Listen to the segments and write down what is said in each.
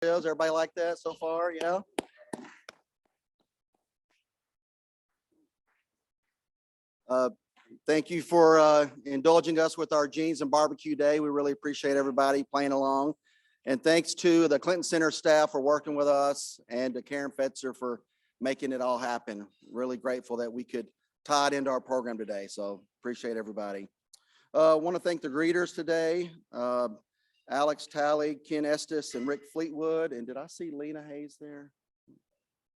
Everybody like that so far? Yeah. Thank you for indulging us with our Jeans and Barbecue Day. We really appreciate everybody playing along. And thanks to the Clinton Center staff for working with us and to Karen Fetzer for making it all happen. Really grateful that we could tie it into our program today. So appreciate everybody. Want to thank the greeters today. Alex Talley, Ken Estes, and Rick Fleetwood. And did I see Lena Hayes there?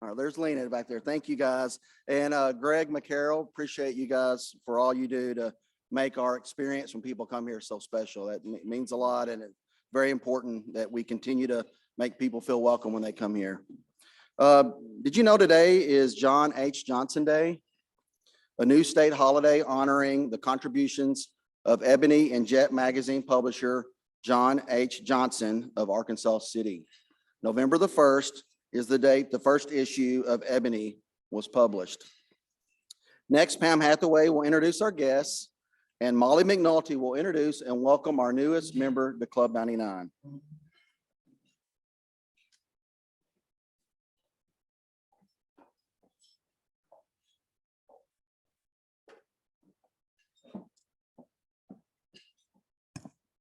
All right, there's Lena back there. Thank you guys. And Greg McCarroll, appreciate you guys for all you do to make our experience when people come here so special. That means a lot, and it's very important that we continue to make people feel welcome when they come here. Did you know today is John H. Johnson Day, a new state holiday honoring the contributions of Ebony and Jet magazine publisher John H. Johnson of Arkansas City. November the 1st is the date the first issue of Ebony was published. Next, Pam Hathaway will introduce our guests, and Molly McNulty will introduce and welcome our newest member to Club 99.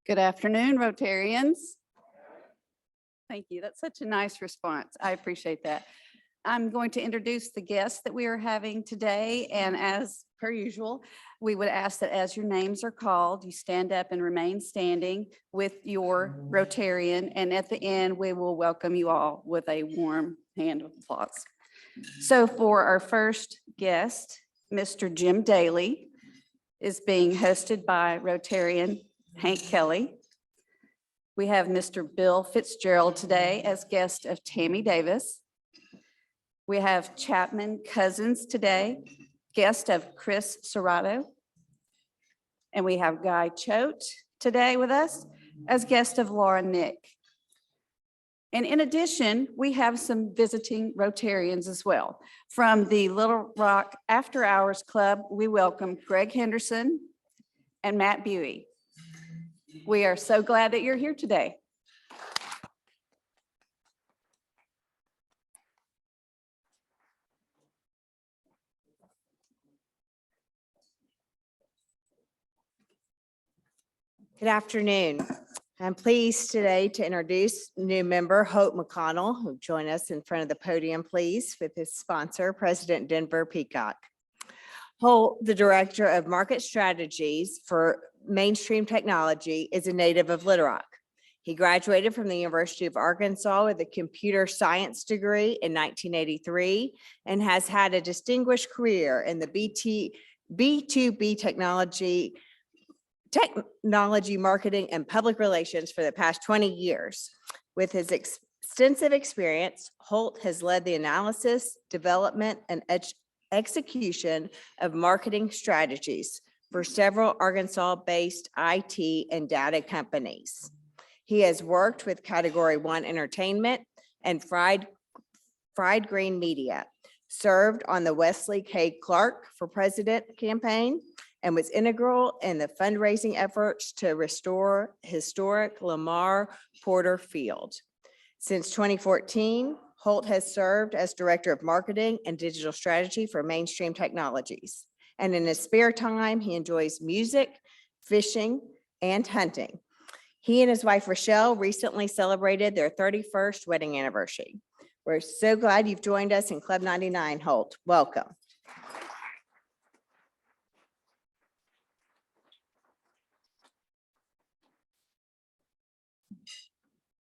Good afternoon, Rotarians. Thank you. That's such a nice response. I appreciate that. I'm going to introduce the guests that we are having today. And as per usual, we would ask that as your names are called, you stand up and remain standing with your Rotarian. And at the end, we will welcome you all with a warm hand of applause. So for our first guest, Mr. Jim Daly is being hosted by Rotarian Hank Kelly. We have Mr. Bill Fitzgerald today as guest of Tammy Davis. We have Chapman Cousins today, guest of Chris Serrato. And we have Guy Choate today with us as guest of Laura Nick. And in addition, we have some visiting Rotarians as well. From the Little Rock After Hours Club, we welcome Greg Henderson and Matt Buey. We are so glad that you're here today. Good afternoon. I'm pleased today to introduce new member Hope McConnell, who join us in front of the podium, please, with his sponsor, President Denver Peacock. Holt, the Director of Market Strategies for Mainstream Technology, is a native of Little Rock. He graduated from the University of Arkansas with a computer science degree in 1983 and has had a distinguished career in the B2B technology marketing and public relations for the past 20 years. With his extensive experience, Holt has led the analysis, development, and execution of marketing strategies for several Arkansas-based IT and data companies. He has worked with Category 1 Entertainment and Fried Green Media, served on the Wesley K. Clark for President campaign, and was integral in the fundraising efforts to restore historic Lamar Porter Field. Since 2014, Holt has served as Director of Marketing and Digital Strategy for Mainstream Technologies. And in his spare time, he enjoys music, fishing, and hunting. He and his wife, Rochelle, recently celebrated their 31st wedding anniversary. We're so glad you've joined us in Club 99, Holt. Welcome.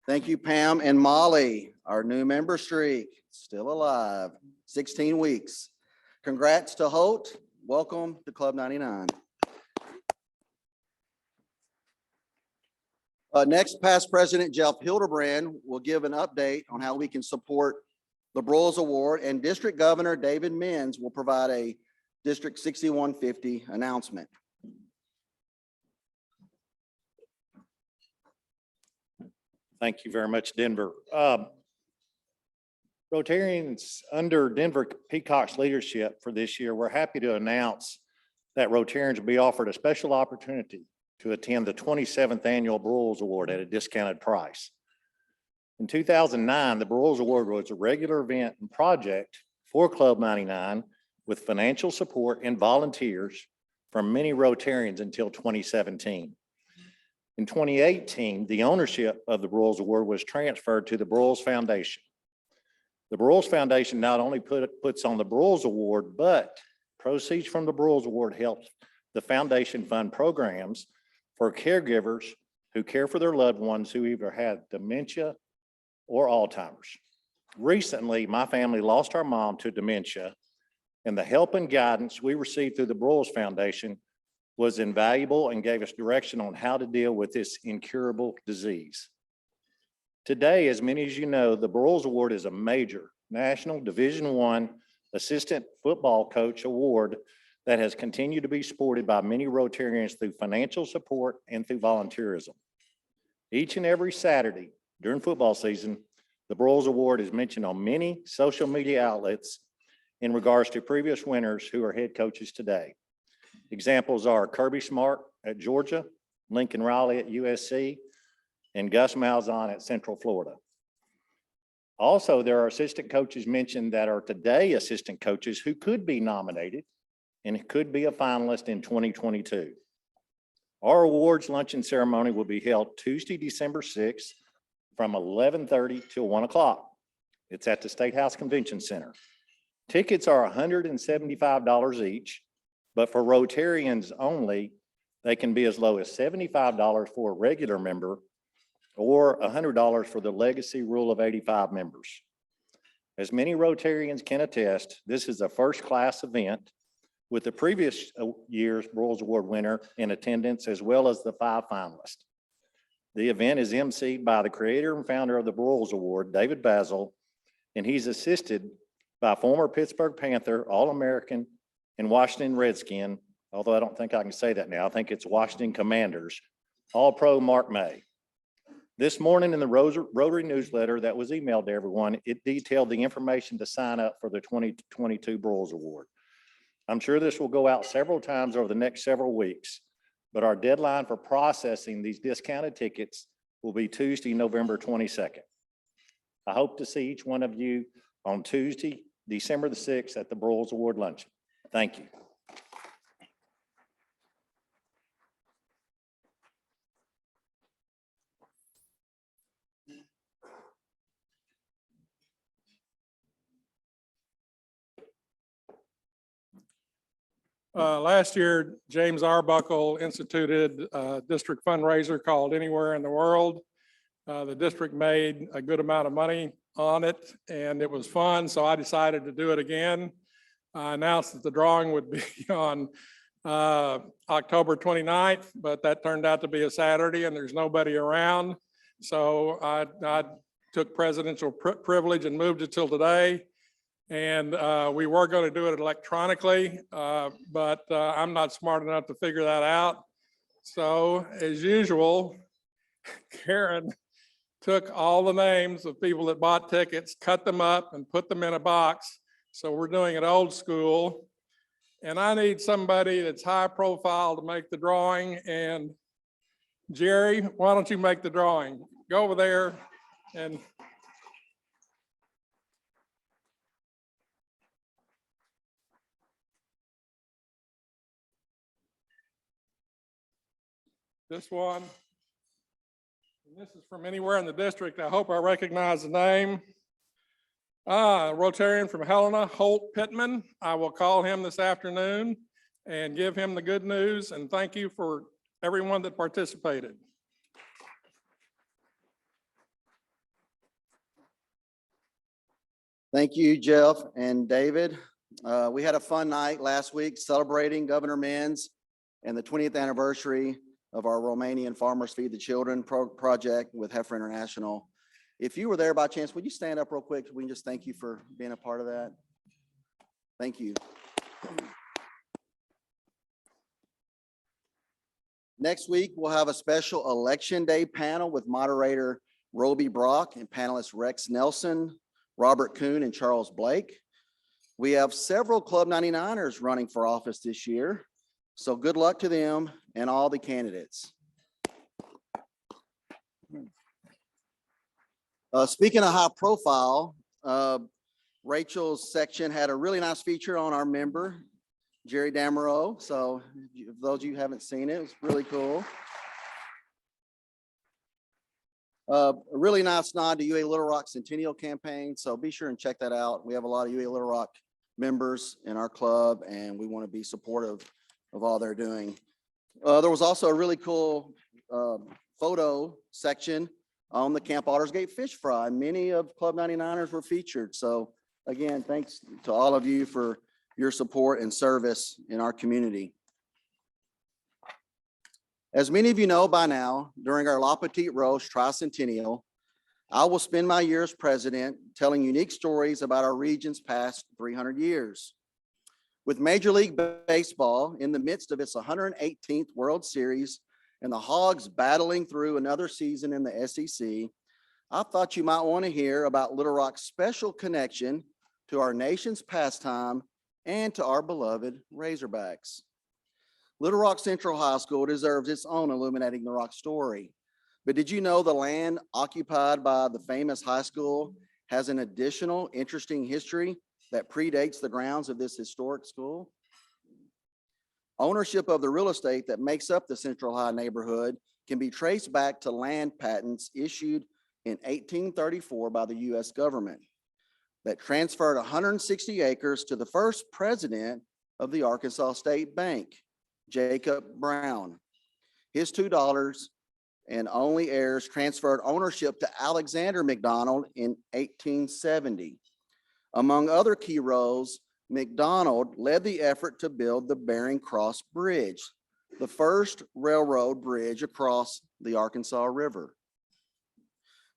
Thank you, Pam and Molly. Our new member streak, still alive, 16 weeks. Congrats to Holt. Welcome to Club 99. Next, past President Jeff Hildebrand will give an update on how we can support the Broyles Award, and District Governor David Menz will provide a District 6150 announcement. Thank you very much, Denver. Rotarians under Denver Peacock's leadership for this year, we're happy to announce that Rotarians will be offered a special opportunity to attend the 27th Annual Broyles Award at a discounted price. In 2009, the Broyles Award was a regular event and project for Club 99 with financial support and volunteers from many Rotarians until 2017. In 2018, the ownership of the Broyles Award was transferred to the Broyles Foundation. The Broyles Foundation not only puts on the Broyles Award, but proceeds from the Broyles Award helps the foundation fund programs for caregivers who care for their loved ones who either had dementia or Alzheimer's. Recently, my family lost our mom to dementia, and the help and guidance we received through the Broyles Foundation was invaluable and gave us direction on how to deal with this incurable disease. Today, as many as you know, the Broyles Award is a major national Division I assistant football coach award that has continued to be supported by many Rotarians through financial support and through volunteerism. Each and every Saturday during football season, the Broyles Award is mentioned on many social media outlets in regards to previous winners who are head coaches today. Examples are Kirby Smart at Georgia, Lincoln Riley at USC, and Gus Malzahn at Central Florida. Also, there are assistant coaches mentioned that are today assistant coaches who could be nominated and could be a finalist in 2022. Our awards luncheon ceremony will be held Tuesday, December 6th from 11:30 till 1 o'clock. It's at the State House Convention Center. Tickets are $175 each, but for Rotarians only, they can be as low as $75 for a regular member or $100 for the Legacy Rule of 85 members. As many Rotarians can attest, this is a first-class event with the previous year's Broyles Award winner in attendance, as well as the 5 finalists. The event is emceed by the creator and founder of the Broyles Award, David Basil, and he's assisted by former Pittsburgh Panther, All-American, and Washington Redskin, although I don't think I can say that now. I think it's Washington Commanders, All-Pro Mark May. This morning in the Rotary newsletter that was emailed to everyone, it detailed the information to sign up for the 2022 Broyles Award. I'm sure this will go out several times over the next several weeks, but our deadline for processing these discounted tickets will be Tuesday, November 22nd. I hope to see each one of you on Tuesday, December the 6th at the Broyles Award luncheon. Thank you. Last year, James Arbuckle instituted a district fundraiser called Anywhere in the World. The district made a good amount of money on it and it was fun, so I decided to do it again. I announced that the drawing would be on October 29th, but that turned out to be a Saturday and there's nobody around. So I took presidential privilege and moved it till today. And we were going to do it electronically, but I'm not smart enough to figure that out. So as usual, Karen took all the names of people that bought tickets, cut them up and put them in a box. So we're doing it old school. And I need somebody that's high profile to make the drawing. And Jerry, why don't you make the drawing? Go over there and this one. And this is from anywhere in the district. I hope I recognize the name. Rotarian from Helena, Holt Pittman. I will call him this afternoon and give him the good news. And thank you for everyone that participated. Thank you, Jeff and David. We had a fun night last week celebrating Governor Men's and the 20th anniversary of our Romanian Farmers Feed the Children project with Heifer International. If you were there by chance, would you stand up real quick? We can just thank you for being a part of that. Thank you. Next week, we'll have a special Election Day panel with moderator Roby Brock and panelists Rex Nelson, Robert Kuhn, and Charles Blake. We have several Club 99ers running for office this year, so good luck to them and all the candidates. Speaking of high profile, Rachel's section had a really nice feature on our member, Jerry Damereau. So if those of you who haven't seen it, it's really cool. A really nice nod to UA Little Rock Centennial Campaign. So be sure and check that out. We have a lot of UA Little Rock members in our club, and we want to be supportive of all they're doing. There was also a really cool photo section on the Camp Ottersgate Fish Fry. Many of Club 99ers were featured. So again, thanks to all of you for your support and service in our community. As many of you know by now, during our La Petite Roche Tricentennial, I will spend my year as president telling unique stories about our region's past 300 years. With Major League Baseball in the midst of its 118th World Series and the Hogs battling through another season in the SEC, I thought you might want to hear about Little Rock's special connection to our nation's pastime and to our beloved Razorbacks. Little Rock Central High School deserves its own Illuminating the Rock story. But did you know the land occupied by the famous high school has an additional interesting history that predates the grounds of this historic school? Ownership of the real estate that makes up the Central High neighborhood can be traced back to land patents issued in 1834 by the U.S. government that transferred 160 acres to the first president of the Arkansas State Bank, Jacob Brown. His two daughters and only heirs transferred ownership to Alexander McDonald in 1870. Among other key roles, McDonald led the effort to build the Bering Cross Bridge, the first railroad bridge across the Arkansas River.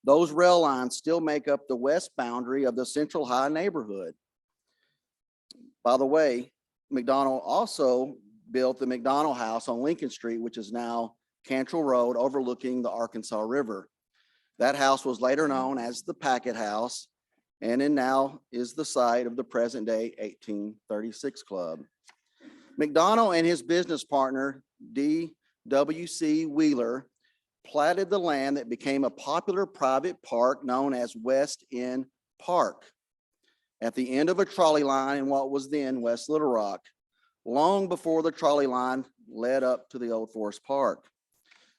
Those rail lines still make up the west boundary of the Central High neighborhood. By the way, McDonald also built the McDonald House on Lincoln Street, which is now Cantrell Road overlooking the Arkansas River. That house was later known as the Packet House and it now is the site of the present day 1836 Club. McDonald and his business partner, D.W.C. Wheeler, platted the land that became a popular private park known as West End Park at the end of a trolley line in what was then West Little Rock, long before the trolley line led up to the Old Forest Park.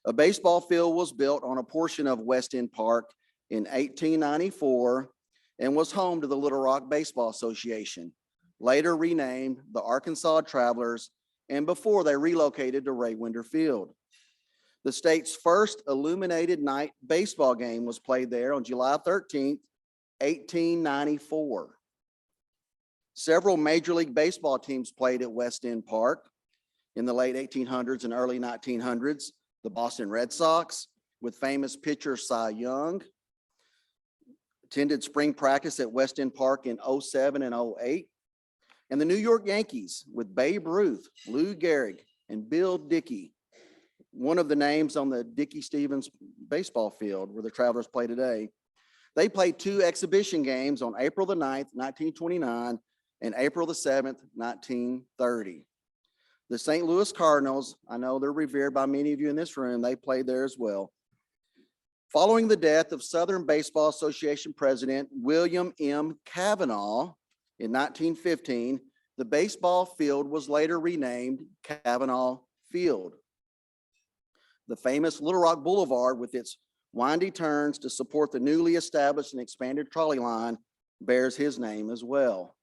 A baseball field was built on a portion of West End Park in 1894 and was home to the Little Rock Baseball Association, later renamed the Arkansas Travelers, and before they relocated to Ray Winder Field. The state's first illuminated night baseball game was played there on July 13th, 1894. Several Major League Baseball teams played at West End Park in the late 1800s and early 1900s. The Boston Red Sox, with famous pitcher Cy Young, attended spring practice at West End Park in 07 and 08. And the New York Yankees, with Babe Ruth, Lou Gehrig, and Bill Dickey, one of the names on the Dickey-Stevens baseball field where the Travelers play today. They played two exhibition games on April the 9th, 1929, and April the 7th, 1930. The St. Louis Cardinals, I know they're revered by many of you in this room, they played there as well. Following the death of Southern Baseball Association President William M. Cavanaugh in 1915, the baseball field was later renamed Cavanaugh Field. The famous Little Rock Boulevard, with its windy turns to support the newly established and expanded trolley line, bears his name as well.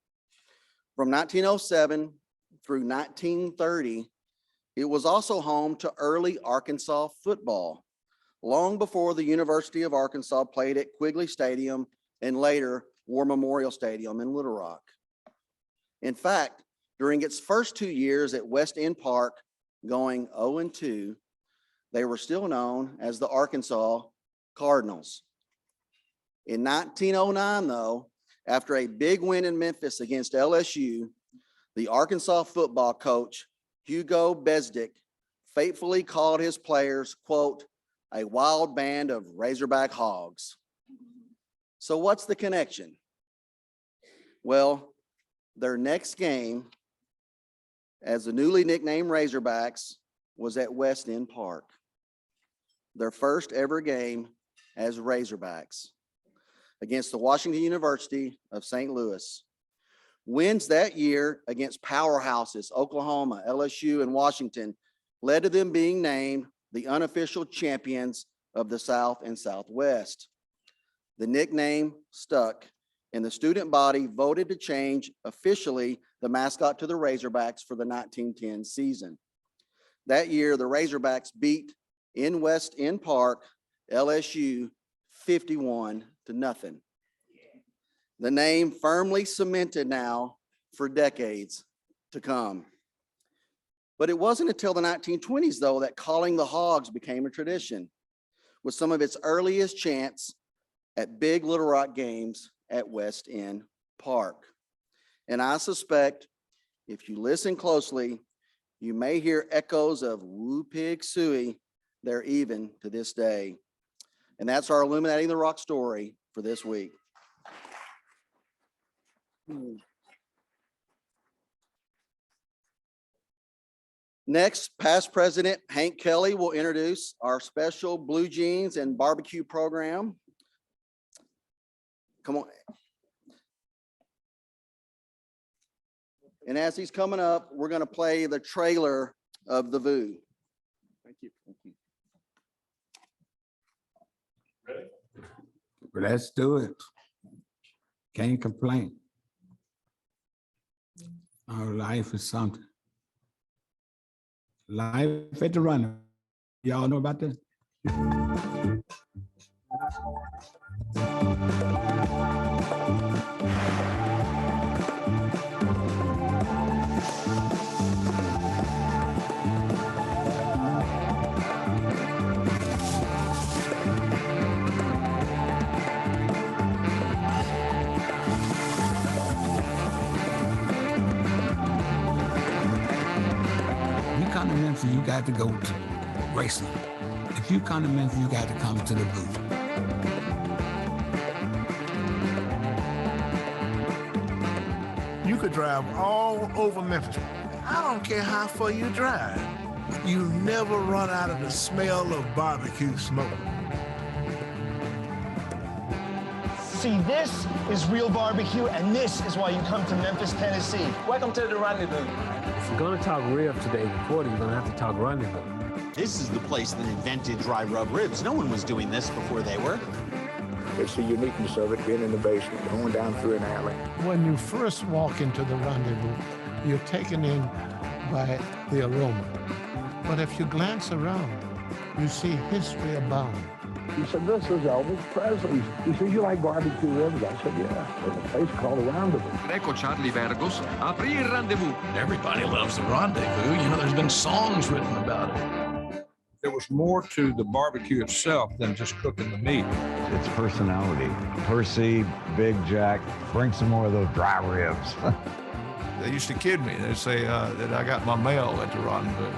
From 1907 through 1930, it was also home to early Arkansas football, long before the University of Arkansas played at Quigley Stadium and later War Memorial Stadium in Little Rock. In fact, during its first 2 years at West End Park, going 0-2, they were still known as the Arkansas Cardinals. In 1909, though, after a big win in Memphis against LSU, the Arkansas football coach, Hugo Besdick, faithfully called his players, quote, a wild band of Razorback hogs. So what's the connection? Well, their next game as the newly nicknamed Razorbacks was at West End Park. Their first ever game as Razorbacks. against the Washington University of St. Louis. Wins that year against powerhouses Oklahoma, LSU, and Washington led to them being named the unofficial champions of the South and Southwest. The nickname stuck, and the student body voted to change officially the mascot to the Razorbacks for the 1910 season. That year, the Razorbacks beat in West End Park LSU 51-0. The name firmly cemented now for decades to come. But it wasn't until the 1920s, though, that calling the Hogs became a tradition, with some of its earliest chants at big Little Rock games at West End Park. And I suspect if you listen closely, you may hear echoes of Woo Pig Suey there even to this day. And that's our Illuminating the Rock story for this week. Next, past President Hank Kelly will introduce our special Blue Jeans and barbecue program. Come on. And as he's coming up, we're going to play the trailer of the VU. Thank you. Thank you. Let's do it. Can't complain. Our life is something. Life at the runner. Y'all know about this? Come to Memphis, you got to go to racing. If you come to Memphis, you got to come to the booth. You could drive all over Memphis. I don't care how far you drive. You never run out of the smell of barbecue smoke. See, this is real barbecue, and this is why you come to Memphis, Tennessee. Welcome to the rendezvous. If you're gonna talk rib today, recording, you're gonna have to talk rendezvous. This is the place that invented dry rub ribs. No one was doing this before they were. It's the uniqueness of it being in the basement, going down through an alley. When you first walk into the rendezvous, you're taken in by the aroma. But if you glance around, you see history abound. He said, this is Elvis Presley. He said, you like barbecue ribs? I said, yeah. There's a place called the Rendezvous. Eccoci Vergos, apri il rendezvous. Everybody loves the rendezvous. You know, there's been songs written about it. There was more to the barbecue itself than just cooking the meat. It's personality. Percy, Big Jack, bring some more of those dry ribs. They used to kid me. They'd say that I got my mail at the rendezvous.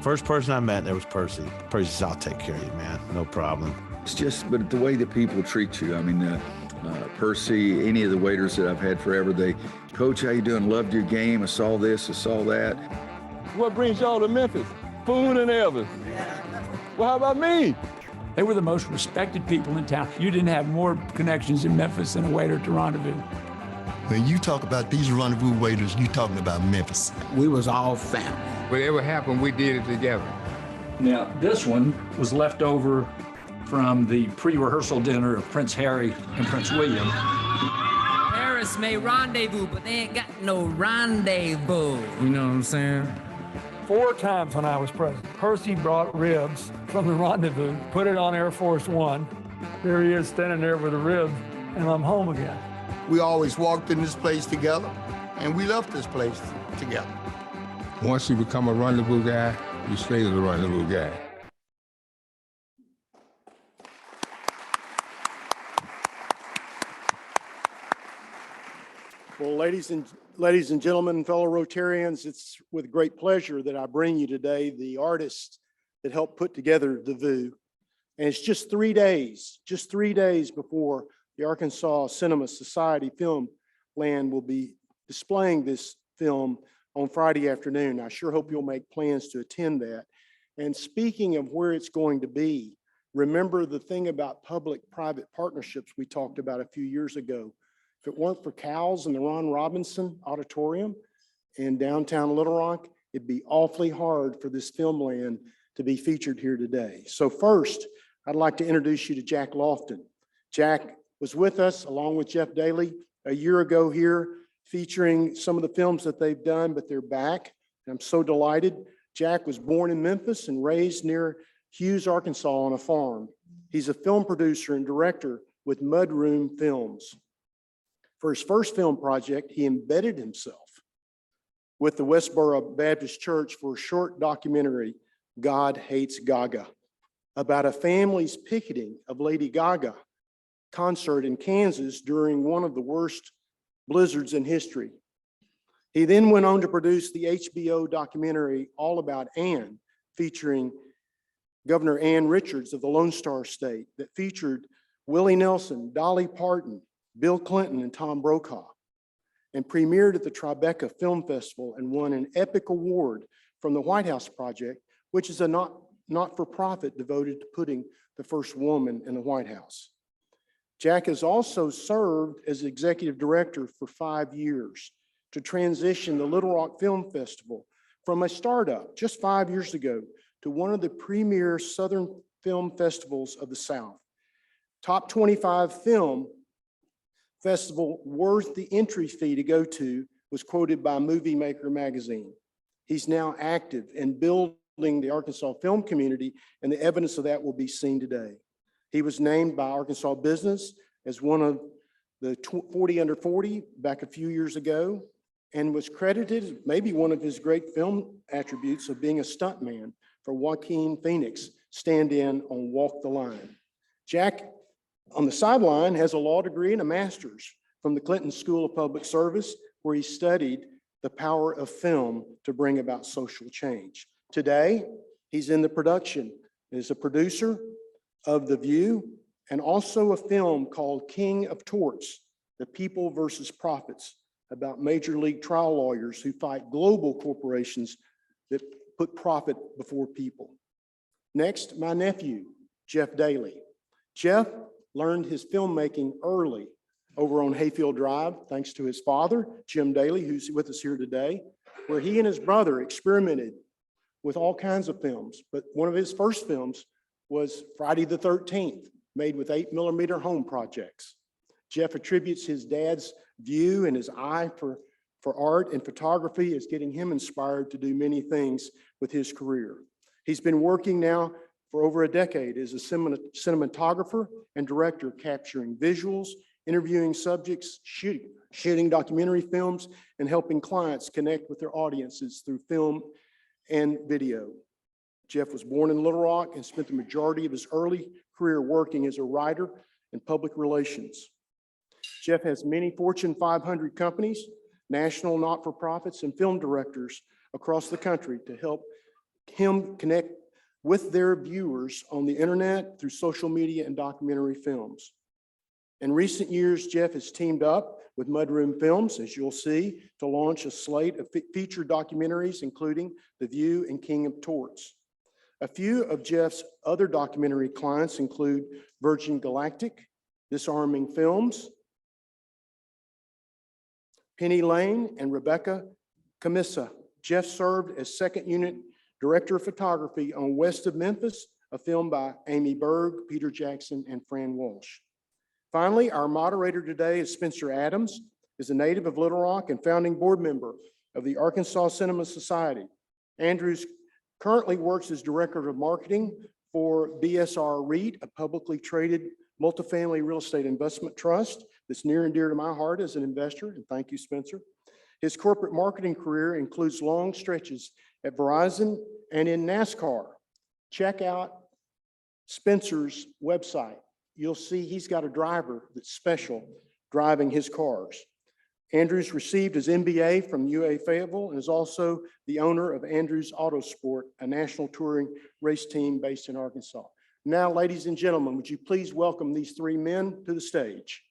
First person I met there was Percy. Percy said, I'll take care of you, man. No problem. It's just, but the way that people treat you. I mean, Percy, any of the waiters that I've had forever, they, Coach, how you doing? Loved your game. I saw this, I saw that. What brings y'all to Memphis? Boone and Elvis. Well, how about me? They were the most respected people in town. You didn't have more connections in Memphis than a waiter at the rendezvous. When you talk about these rendezvous waiters, you talking about Memphis. We was all family. Whatever happened, we did it together. Now, this one was left over from the pre-rehearsal dinner of Prince Harry and Prince William. Paris may rendezvous, but they ain't got no rendezvous. You know what I'm saying? 4 times when I was president, Percy brought ribs from the rendezvous, put it on Air Force One. There he is standing there with the ribs, and I'm home again. We always walked in this place together, and we left this place together. Once you become a rendezvous guy, you stay the rendezvous guy. Well, ladies and gentlemen, fellow Rotarians, it's with great pleasure that I bring you today the artists that helped put together the VU. And it's just 3 days before the Arkansas Cinema Society Film Land will be displaying this film on Friday afternoon. I sure hope you'll make plans to attend that. And speaking of where it's going to be, Remember the thing about public-private partnerships we talked about a few years ago. If it weren't for cows in the Ron Robinson Auditorium in downtown Little Rock, it'd be awfully hard for this filmland to be featured here today. So first, I'd like to introduce you to Jack Lofton. Jack was with us along with Jeff Daly a year ago here, featuring some of the films that they've done, but they're back. And I'm so delighted. Jack was born in Memphis and raised near Hughes, Arkansas on a farm. He's a film producer and director with Mudroom Films. For his first film project, he embedded himself with the Westboro Baptist Church for a short documentary, God Hates Gaga, about a family's picketing of Lady Gaga concert in Kansas during one of the worst blizzards in history. He then went on to produce the HBO documentary All About Ann, featuring Governor Ann Richards of the Lone Star State, that featured Willie Nelson, Dolly Parton, Bill Clinton, and Tom Brokaw, and premiered at the Tribeca Film Festival and won an epic award from the White House Project, which is a not-for-profit devoted to putting the first woman in the White House. Jack has also served as executive director for 5 years to transition the Little Rock Film Festival from a startup just 5 years ago to one of the premier Southern film festivals of the South. Top 25 film festival worth the entry fee to go to was quoted by Movie Maker magazine. He's now active in building the Arkansas film community, and the evidence of that will be seen today. He was named by Arkansas Business as one of the 40 under 40 back a few years ago, and was credited, maybe one of his great film attributes, of being a stuntman for Joaquin Phoenix, stand-in on Walk the Line. Jack, on the sideline, has a law degree and a master's from the Clinton School of Public Service, where he studied the power of film to bring about social change. Today, he's in the production as a producer of The View and also a film called King of Torts, The People versus Profits, about major league trial lawyers who fight global corporations that put profit before people. Next, my nephew, Jeff Daly. Jeff learned his filmmaking early over on Hayfield Drive, thanks to his father, Jim Daly, who's with us here today, where he and his brother experimented with all kinds of films. But one of his first films was Friday the 13th, made with 8mm home projects. Jeff attributes his dad's view and his eye for art and photography as getting him inspired to do many things with his career. He's been working now for over a decade as a cinematographer and director, capturing visuals, interviewing subjects, shooting documentary films, and helping clients connect with their audiences through film and video. Jeff was born in Little Rock and spent the majority of his early career working as a writer in public relations. Jeff has many Fortune 500 companies, national not-for-profits, and film directors across the country to help him connect with their viewers on the internet through social media and documentary films. In recent years, Jeff has teamed up with Mudroom Films, as you'll see, to launch a slate of feature documentaries, including The View and King of Torts. A few of Jeff's other documentary clients include Virgin Galactic, Disarming Films, Penny Lane, and Rebecca Camissa. Jeff served as second unit director of photography on West of Memphis, a film by Amy Berg, Peter Jackson, and Fran Walsh. Finally, our moderator today is Spencer Adams, is a native of Little Rock and founding board member of the Arkansas Cinema Society. Andrews currently works as director of marketing for BSR REIT, a publicly traded multifamily real estate investment trust that's near and dear to my heart as an investor, and thank you, Spencer. His corporate marketing career includes long stretches at Verizon and in NASCAR. Check out Spencer's website. You'll see he's got a driver that's special driving his cars. Andrews received his MBA from UA Fayetteville and is also the owner of Andrews Autosport, a national touring race team based in Arkansas. Now, ladies and gentlemen, would you please welcome these three men to the stage?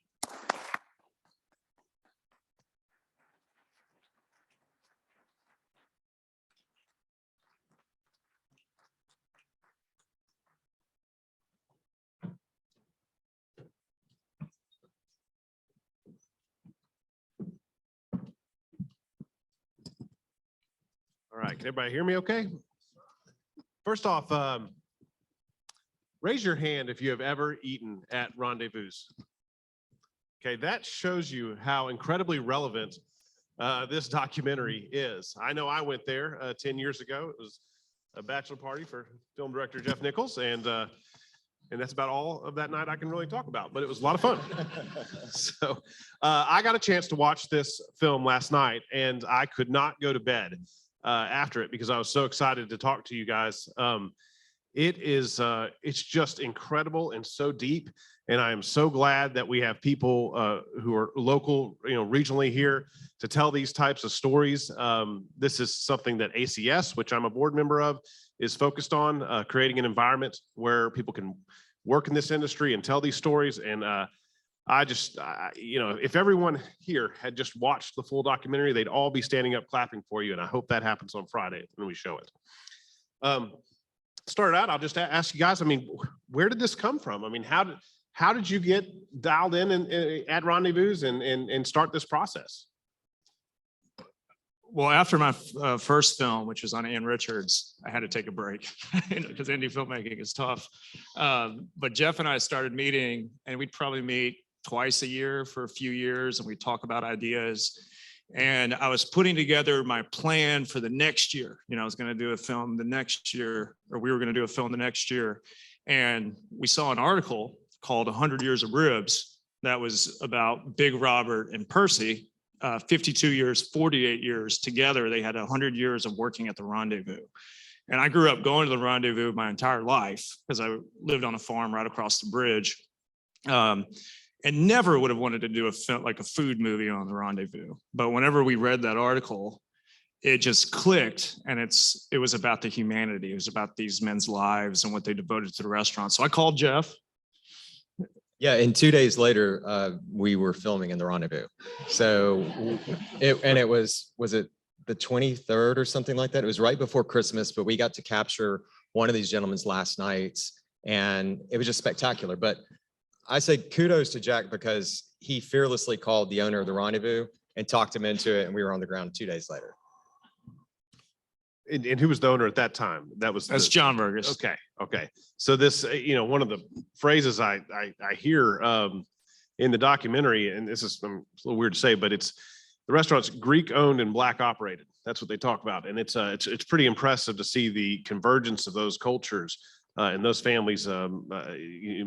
right, can everybody hear me okay? First off, raise your hand if you have ever eaten at Rendezvous. Okay, that shows you how incredibly relevant this documentary is. I know I went there 10 years ago. It was a bachelor party for film director Jeff Nichols, and that's about all of that night I can really talk about, but it was a lot of fun. So I got a chance to watch this film last night, and I could not go to bed after it because I was so excited to talk to you guys. It's just incredible and so deep. And I am so glad that we have people who are local, regionally here to tell these types of stories. This is something that ACS, which I'm a board member of, is focused on, creating an environment where people can work in this industry and tell these stories. And if everyone here had just watched the full documentary, they'd all be standing up clapping for you. And I hope that happens on Friday when we show it. Started out, I'll just ask you guys, where did this come from? How did you get dialed in and at Rendezvous and start this process? Well, after my first film, which was on Ann Richards, I had to take a break because indie filmmaking is tough. But Jeff and I started meeting, and we'd probably meet twice a year for a few years, and we'd talk about ideas. And I was putting together my plan for the next year. I was going to do a film the next year, or we were going to do a film the next year. And we saw an article called 100 Years of Ribs that was about Big Robert and Percy. 52 years, 48 years together. They had 100 years of working at the Rendezvous. And I grew up going to the Rendezvous my entire life because I lived on a farm right across the bridge. And never would have wanted to do a film, like a food movie on the Rendezvous. But whenever we read that article, it just clicked, and it was about the humanity. It was about these men's lives and what they devoted to the restaurant. So I called Jeff. Yeah, and 2 days later, we were filming in the Rendezvous. So it was it the 23rd or something like that? It was right before Christmas, but we got to capture one of these gentlemen's last nights, and it was just spectacular. But I say kudos to Jack because he fearlessly called the owner of the Rendezvous and talked him into it, and we were on the ground 2 days later. And who was the owner at that time? That's John Burgess. Okay. So this, one of the phrases I hear in the documentary, and this is a little weird to say, but the restaurant's Greek owned and Black operated. That's what they talk about, and it's pretty impressive to see the convergence of those cultures and those families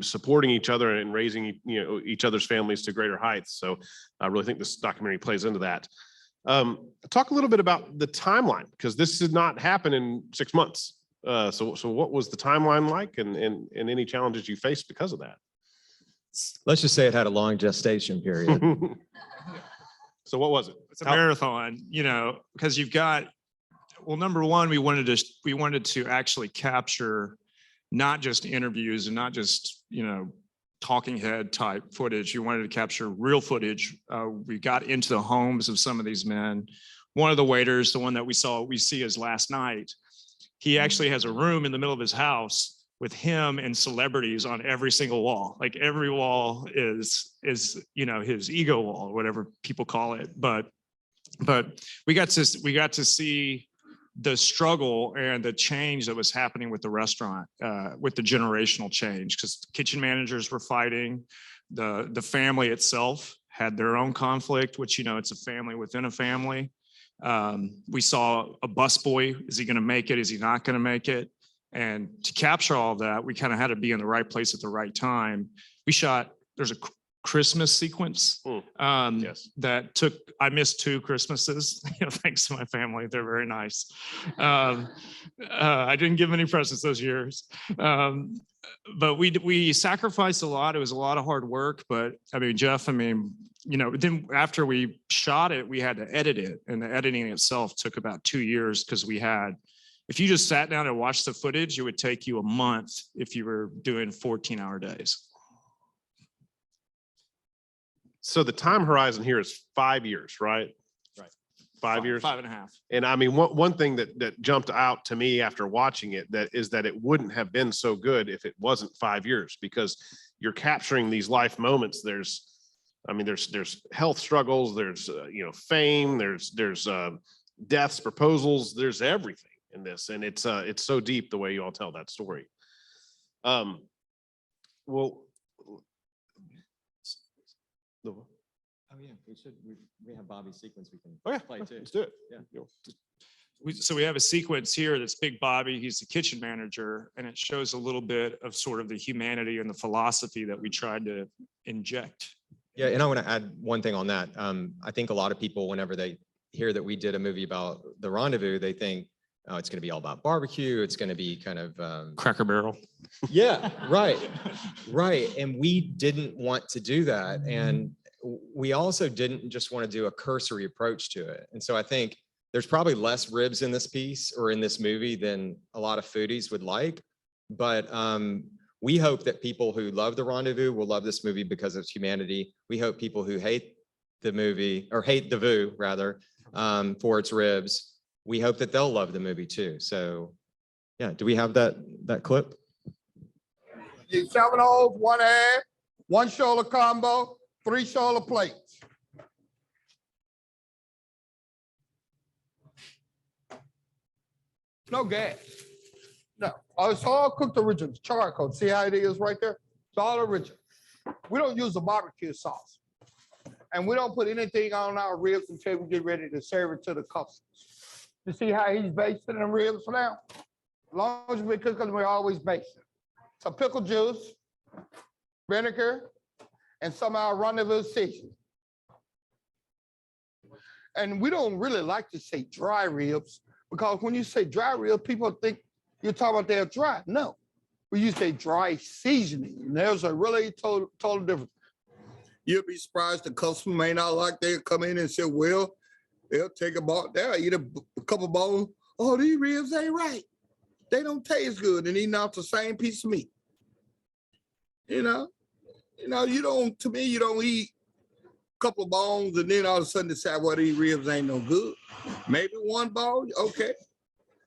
supporting each other and raising each other's families to greater heights. So I really think this documentary plays into that. Talk a little bit about the timeline, because this did not happen in 6 months. So what was the timeline like, and any challenges you faced because of that? Let's just say it had a long gestation period. So what was it? It's a marathon, because you've got, well, number one, we wanted to actually capture not just interviews and not just, talking head type footage. You wanted to capture real footage. We got into the homes of some of these men. One of the waiters, the one that we see as last night, he actually has a room in the middle of his house with him and celebrities on every single wall. Like every wall is his ego wall, whatever people call it. But we got to see the struggle and the change that was happening with the restaurant, with the generational change, because kitchen managers were fighting. The family itself had their own conflict, which, it's a family within a family. We saw a busboy. Is he going to make it? Is he not going to make it? And to capture all of that, we kind of had to be in the right place at the right time. There's a Christmas sequence that I missed 2 Christmases, thanks to my family. They're very nice. I didn't give them any presents those years. But we sacrificed a lot. It was a lot of hard work, but Jeff, then after we shot it, we had to edit it, and the editing itself took about 2 years because if you just sat down and watched the footage, it would take you a month if you were doing 14-hour days. So the time horizon here is 5 years, right? Right. 5 years? 5.5. And one thing that jumped out to me after watching it is that it wouldn't have been so good if it wasn't 5 years, because you're capturing these life moments. There's health struggles, there's fame, there's deaths, proposals, there's everything in this. And it's so deep the way you all tell that story. Well, Oh yeah, we have Bobby's sequence we can play too. let's do it. Yeah. So we have a sequence here that's Big Bobby. He's the kitchen manager, and it shows a little bit of sort of the humanity and the philosophy that we tried to inject. Yeah, and I want to add one thing on that. I think a lot of people, whenever they hear that we did a movie about the Rendezvous, they think, oh, it's going to be all about barbecue. It's going to be kind of Cracker Barrel. Yeah, right, right. And we didn't want to do that, and we also didn't just want to do a cursory approach to it. And so I think there's probably less ribs in this piece or in this movie than a lot of foodies would like. But we hope that people who love The Rendezvous will love this movie because of its humanity. We hope people who hate the movie, or hate the VU rather, for its ribs, we hope that they'll love the movie too. So yeah, do we have that clip? 7 O's, 1 egg, 1 shoulder combo, 3 shoulder plates. No gas. No, it's all cooked original, charcoal. See how it is right there? It's all original. We don't use a barbecue sauce. And we don't put anything on our ribs until we get ready to serve it to the customers. You see how he's basting the ribs now? As long as we cook them, we're always basting. So pickle juice, vinegar, and some of our Rendezvous seasoning. And we don't really like to say dry ribs, because when you say dry ribs, people think you're talking about they're dry. No, we use a dry seasoning. And there's a really total difference. You'll be surprised the customer may not like, they'll come in and say, well, they'll take a bone, they'll eat a couple bones. Oh, these ribs ain't right. They don't taste good, and eating off the same piece of meat. You know, you don't, to me, you don't eat a couple of bones and then all of a sudden decide, well, these ribs ain't no good. Maybe 1 bone, okay.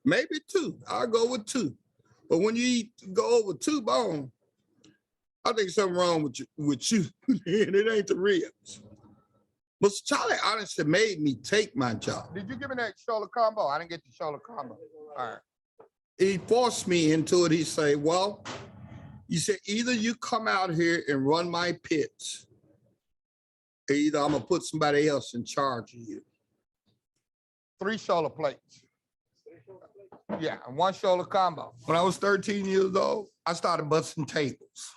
Maybe 2, I'll go with 2. But when you go over 2 bones, I think something wrong with you, and it ain't the ribs. But Charlie honestly made me take my job. Did you give me that shoulder combo? I didn't get the shoulder combo. All right. He forced me into it. He said, well, you said either you come out here and run my pits, or either I'm gonna put somebody else in charge of you. 3 shoulder plates. Yeah, and 1 shoulder combo. When I was 13 years old, I started busting tables.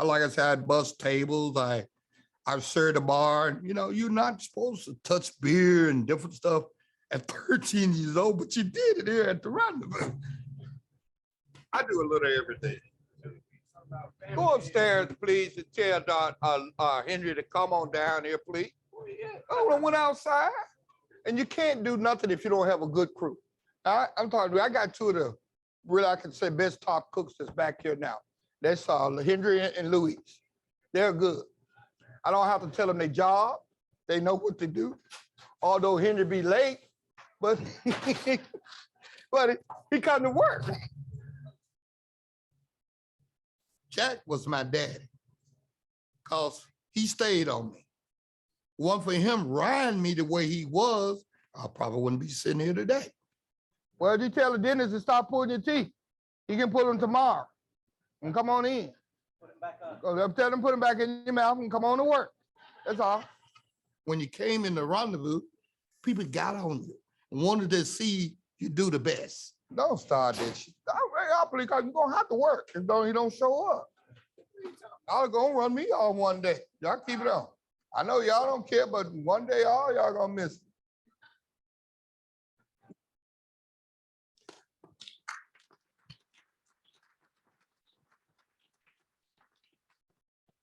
Like I said, I'd bust tables. I served a bar. And, you're not supposed to touch beer and different stuff at 13 years old, but you did it here at the Rendezvous. I do a little everything. Go upstairs, please, and tell Henry to come on down here, please. I went outside, and you can't do nothing if you don't have a good crew. I'm talking. I got 2 of the really, I can say, best top cooks that's back here now. That's Henry and Louise. They're good. I don't have to tell them their job. They know what to do. Although Henry be late, but he come to work. Jack was my daddy, because he stayed on me. One for him riding me the way he was, I probably wouldn't be sitting here today. Well, you tell the dentist to stop pulling your teeth. You can pull them tomorrow and come on in. Tell them put them back in your mouth and come on to work. That's all. When you came in the Rendezvous, people got on you and wanted to see you do the best. Don't start this shit. Because you're gonna have to work if you don't show up. Y'all gonna run me off one day. Y'all keep it on. I know y'all don't care, but one day all y'all gonna miss it.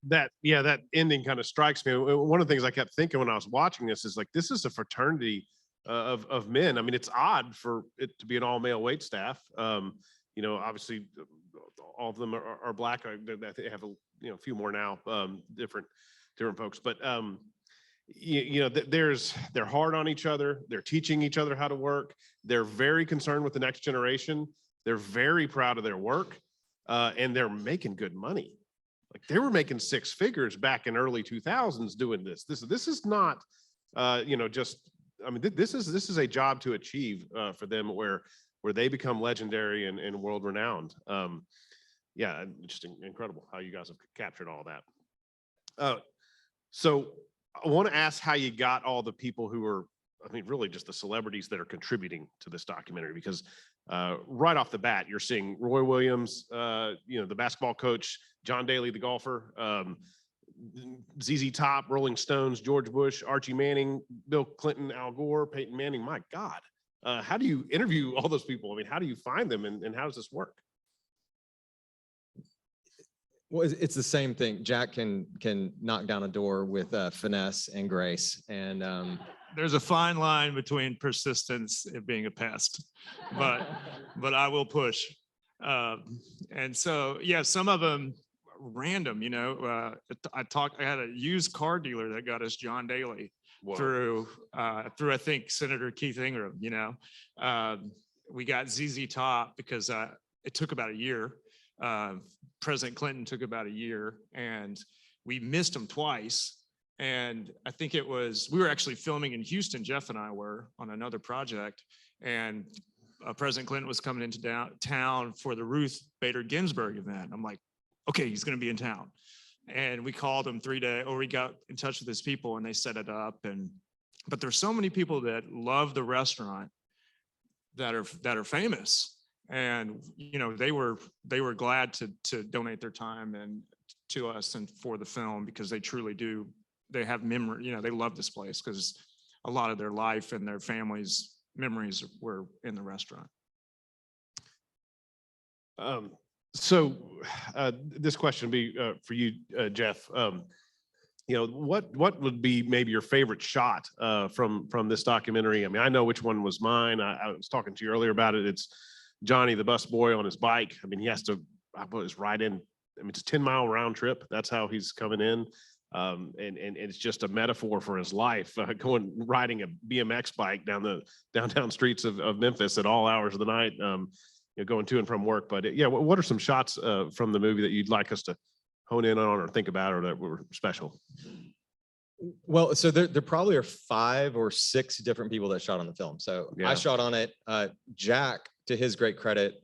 That ending kind of strikes me. One of the things I kept thinking when I was watching this is like, this is a fraternity of men. I mean, it's odd for it to be an all male wait staff. Obviously all of them are Black. I think they have a few more now, different folks, but they're hard on each other. They're teaching each other how to work. They're very concerned with the next generation. They're very proud of their work, and they're making good money. Like, they were making 6 figures back in early 2000s doing this. This is not, just I mean, this is a job to achieve for them where they become legendary and world renowned. Yeah, just incredible how you guys have captured all that. So I want to ask how you got all the people who are, I mean, really just the celebrities that are contributing to this documentary, because right off the bat, you're seeing Roy Williams, the basketball coach, John Daly, the golfer, ZZ Top, Rolling Stones, George Bush, Archie Manning, Bill Clinton, Al Gore, Peyton Manning. My God, how do you interview all those people? I mean, how do you find them, and how does this work? Well, it's the same thing. Jack can knock down a door with finesse and grace, and there's a fine line between persistence and being a pest, but I will push. And so, yeah, some of them random, I had a used car dealer that got us John Daly through I think Senator Keith Ingram, we got ZZ Top because it took about a year. President Clinton took about a year, and we missed him twice. And I think we were actually filming in Houston, Jeff and I were on another project, and President Clinton was coming into town for the Ruth Bader Ginsburg event. I'm like, okay, he's going to be in town. And we called him we got in touch with his people, and they set it up. But there's so many people that love the restaurant that are famous. And, they were glad to donate their time and to us and for the film, because they truly do. They have memory, they love this place because a lot of their life and their families' memories were in the restaurant. So this question would be for you, Jeff. What would be maybe your favorite shot from this documentary? I mean, I know which one was mine. I was talking to you earlier about it. It's Johnny, the bus boy, on his bike. I mean, he has to, ride in. I mean, it's a 10-mile round trip. That's how he's coming in. And it's just a metaphor for his life, riding a BMX bike down the downtown streets of Memphis at all hours of the night, going to and from work. But what are some shots from the movie that you'd like us to hone in on or think about, or that were special? Well, so there probably are 5 or 6 different people that shot on the film. So I shot on it. Jack, to his great credit,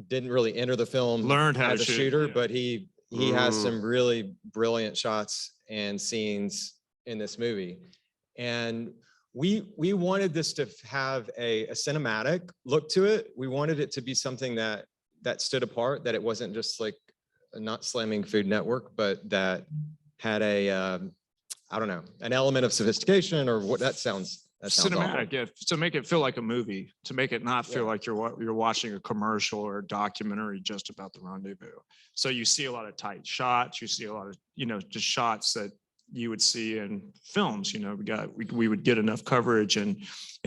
didn't really enter the film learned how as to a shoot, shooter, but he has some really brilliant shots and scenes in this movie. And we wanted this to have a cinematic look to it. We wanted it to be something that stood apart, that it wasn't just like not slamming Food Network, but that had an element of sophistication, or what that sounds cinematic, yeah, to make it feel like a movie, to make it not feel like you're watching a commercial or a documentary just about the rendezvous. So you see a lot of tight shots, you see a lot of just shots that you would see in films. We would get enough coverage, and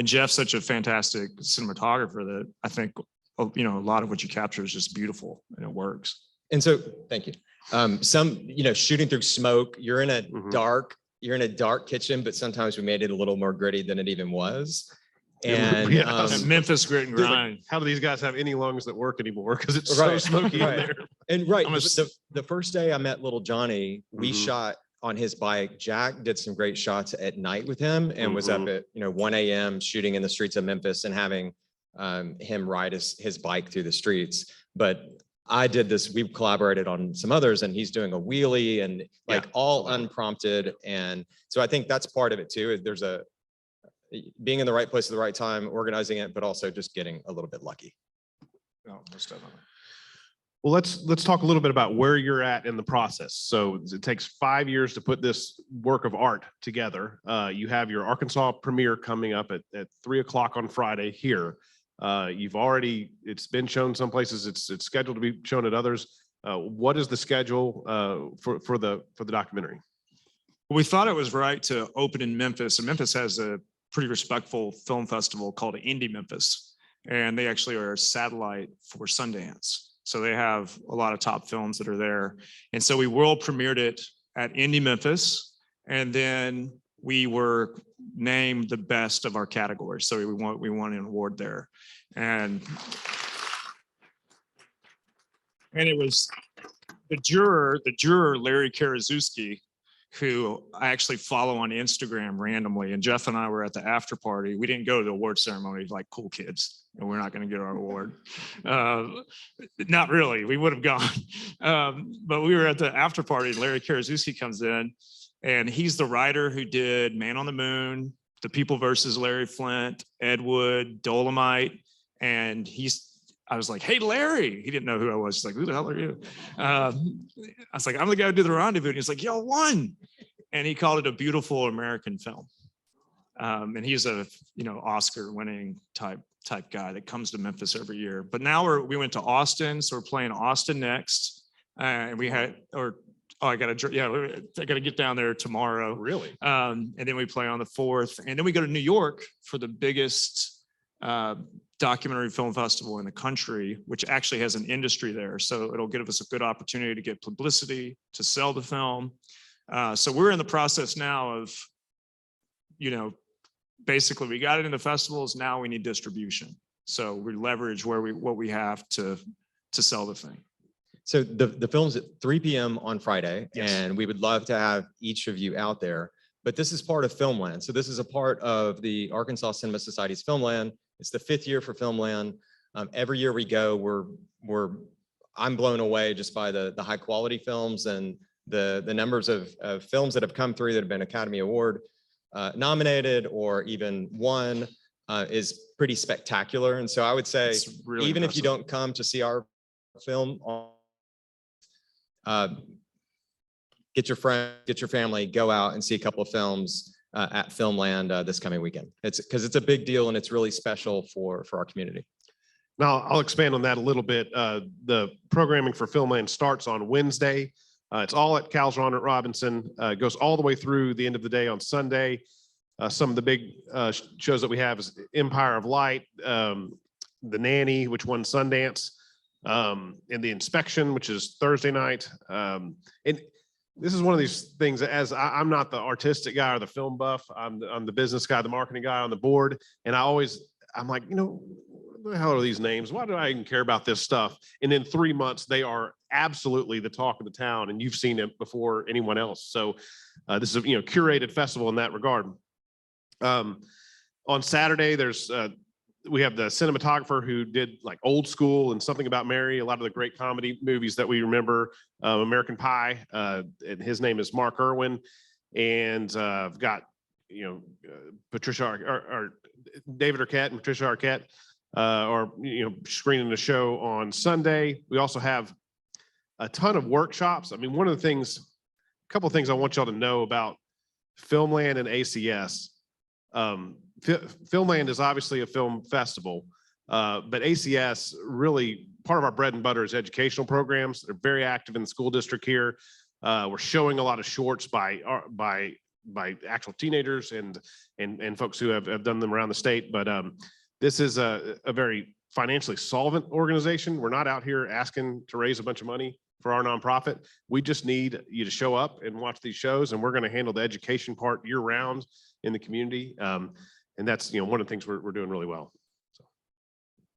Jeff's such a fantastic cinematographer that I think a lot of what you capture is just beautiful and it works. And so, thank you. Shooting through smoke, you're in a dark kitchen, but sometimes we made it a little more gritty than it even was. And Memphis grit and grind. How do these guys have any lungs that work anymore? Because it's so smoky in there. And the first day I met little Johnny, we shot on his bike. Jack did some great shots at night with him, and was up at 1 a.m. shooting in the streets of Memphis and having him ride his bike through the streets. But I did this, we collaborated on some others, and he's doing a wheelie and all unprompted. And so I think that's part of it too. There's being in the right place at the right time, organizing it, but also just getting a little bit lucky. No, most definitely. Well, let's talk a little bit about where you're at in the process. So it takes 5 years to put this work of art together. You have your Arkansas premiere coming up at 3:00 on Friday here. It's been shown some places, it's scheduled to be shown at others. What is the schedule for the documentary? We thought it was right to open in Memphis, and Memphis has a pretty respectful film festival called Indie Memphis, and they actually are a satellite for Sundance. So they have a lot of top films that are there. And so we world premiered it at Indie Memphis, and then we were named the best of our category. So we won an award there. And it was the juror, Larry Karaszewski, who I actually follow on Instagram randomly. And Jeff and I were at the after party. We didn't go to the award ceremony like cool kids, and we're not going to get our award. Not really. We would have gone. But we were at the after party. Larry Karaszewski comes in, and he's the writer who did Man on the Moon, The People versus Larry Flint, Ed Wood, Dolomite. And I was like, hey, Larry. He didn't know who I was. He's like, who the hell are you? I was like, I'm the guy who did The Rendezvous. And he's like, y'all won. And he called it a beautiful American film. And he's a, Oscar winning type guy that comes to Memphis every year. But now we went to Austin. So we're playing Austin next. And we had, I got to get down there tomorrow. Really? And then we play on the 4th. And then we go to New York for the biggest documentary film festival in the country, which actually has an industry there. So it'll give us a good opportunity to get publicity, to sell the film. So we're in the process now of, basically we got it in the festivals. Now we need distribution. So we leverage what we have to sell the thing. So the film's at 3 p.m. on Friday, Yes. and we would love to have each of you out there. But this is part of Filmland. So this is a part of the Arkansas Cinema Society's Filmland. It's the 5th year for Filmland. Every year we go, I'm blown away just by the high quality films and the numbers of films that have come through that have been Academy Award nominated or even won is pretty spectacular. And so I would say, really even if you impressive. don't come to see our film, get your friend, get your family, go out and see a couple of films at Filmland this coming weekend. It's because it's a big deal and it's really special for our community. Now, I'll expand on that a little bit. The programming for Filmland starts on Wednesday. It's all at Cal's Ron at Robinson. It goes all the way through the end of the day on Sunday. Some of the big shows that we have is Empire of Light, The Nanny, which won Sundance, and The Inspection, which is Thursday night. And this is one of these things, as I'm not the artistic guy or the film buff, I'm the business guy, the marketing guy on the board. And I'm like, what the hell are these names? Why do I even care about this stuff? And in 3 months, they are absolutely the talk of the town, and you've seen it before anyone else. So this is a curated festival in that regard. On Saturday, we have the cinematographer who did like Old School and Something About Mary, a lot of the great comedy movies that we remember, American Pie, and his name is Mark Irwin. And I've got, Patricia or David Arquette and Patricia Arquette are, screening the show on Sunday. We also have a ton of workshops. I mean, a couple of things I want y'all to know about Filmland and ACS. Filmland is obviously a film festival, but ACS, really part of our bread and butter is educational programs. They're very active in the school district here. We're showing a lot of shorts by actual teenagers and folks who have done them around the state. But this is a very financially solvent organization. We're not out here asking to raise a bunch of money for our nonprofit. We just need you to show up and watch these shows, and we're going to handle the education part year round in the community. And that's one of the things we're doing really well. So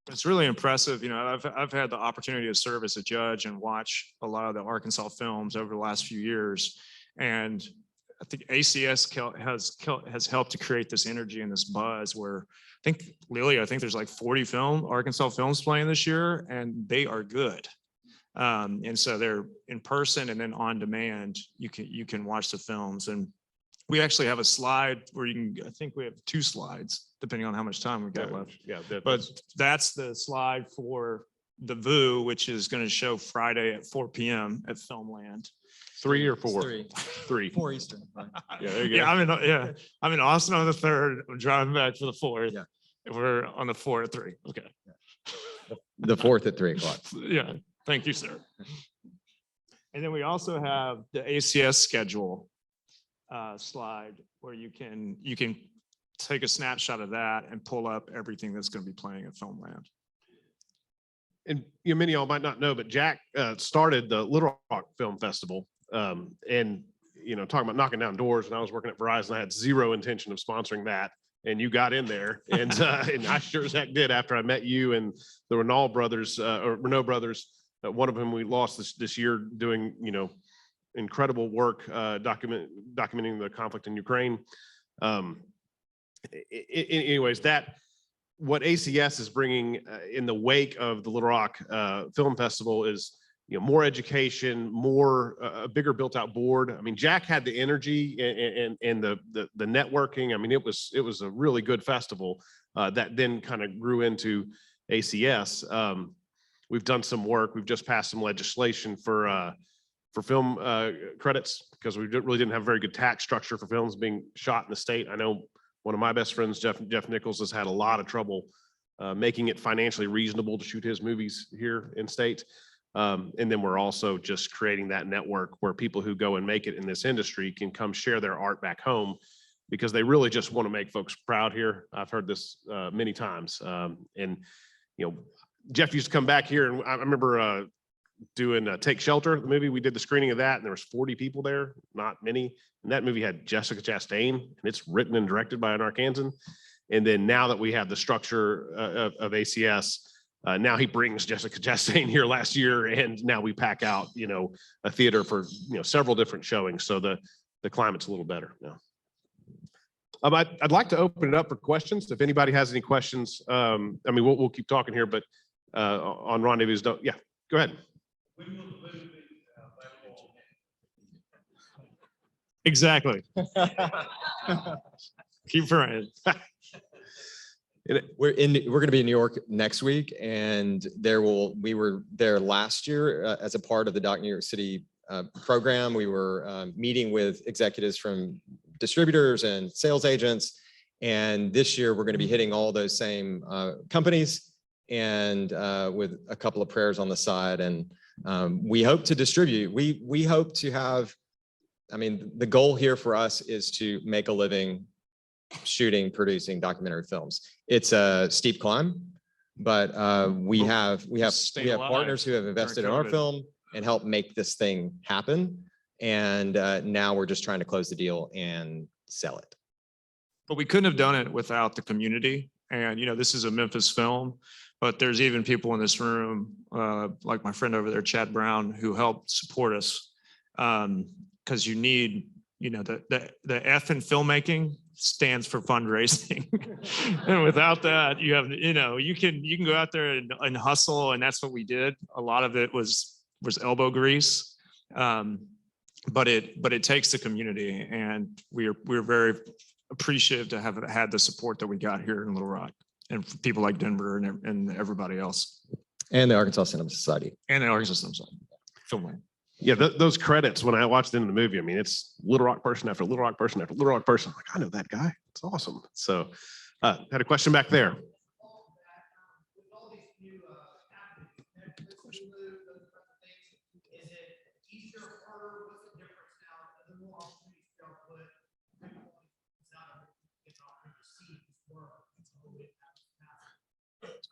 it's really impressive. I've had the opportunity to serve as a judge and watch a lot of the Arkansas films over the last few years, and I think ACS has helped to create this energy and this buzz where I think there's like 40 Arkansas films playing this year, and they are good. And so they're in person and then on demand. You can watch the films, and we actually have a slide where I think we have 2 slides depending on how much time we've got left. Yeah, but that's the slide for the VU, which is going to show Friday at 4 p.m. at Filmland. 3 or 4? 3. 4 Eastern. Yeah, there you go. Yeah, I'm in Austin on the 3rd. I'm driving back for the 4th. Yeah. We're on the 4th at 3. Okay. The 4th at 3 o'clock. Yeah. Thank you, sir. And then we also have the ACS schedule slide where you can take a snapshot of that and pull up everything that's going to be playing at Filmland. And many of y'all might not know, but Jack started the Little Rock Film Festival. And talking about knocking down doors, when I was working at Verizon, I had zero intention of sponsoring that. And you got in there, and I sure as heck did after I met you and the Renault brothers, one of them we lost this year doing incredible work documenting the conflict in Ukraine. Anyways, what ACS is bringing in the wake of the Little Rock Film Festival is, more education, a bigger built out board. I mean, Jack had the energy and the networking. I mean, it was a really good festival that then kind of grew into ACS. We've done some work. We've just passed some legislation for film credits because we really didn't have a very good tax structure for films being shot in the state. I know one of my best friends, Jeff Nichols, has had a lot of trouble making it financially reasonable to shoot his movies here in state. And then we're also just creating that network where people who go and make it in this industry can come share their art back home because they really just want to make folks proud here. I've heard this many times. And, Jeff used to come back here, and I remember doing Take Shelter, the movie. We did the screening of that, and there was 40 people there, not many. And that movie had Jessica Chastain, and it's written and directed by an Arkansan. And then now that we have the structure of ACS, now he brings Jessica Chastain here last year, and now we pack out, a theater for several different showings. So the climate's a little better now. I'd like to open it up for questions. If anybody has any questions, we'll keep talking here, but on Rendezvous, yeah, go ahead. Exactly. Keep trying. We're going to be in New York next week, and we were there last year as a part of the Doc New York City program. We were meeting with executives from distributors and sales agents, and this year we're going to be hitting all those same companies and with a couple of prayers on the side. And we hope to distribute. We hope to have. The goal here for us is to make a living shooting, producing documentary films. It's a steep climb, but we have partners who have invested in our film and helped make this thing happen. And now we're just trying to close the deal and sell it. But we couldn't have done it without the community. And, this is a Memphis film, but there's even people in this room, like my friend over there, Chad Brown, who helped support us. Because you need, the F in filmmaking stands for fundraising. And without that, you have, you can go out there and hustle. And that's what we did. A lot of it was elbow grease. But it takes the community, and we're very appreciative to have had the support that we got here in Little Rock, and people like Denver and everybody else. And the Arkansas Cinema Society. And the Arkansas Cinema Society. Filming. Yeah, those credits, when I watched them in the movie, it's Little Rock person after Little Rock person after Little Rock person. I'm like, I know that guy. It's awesome. So had a question back there.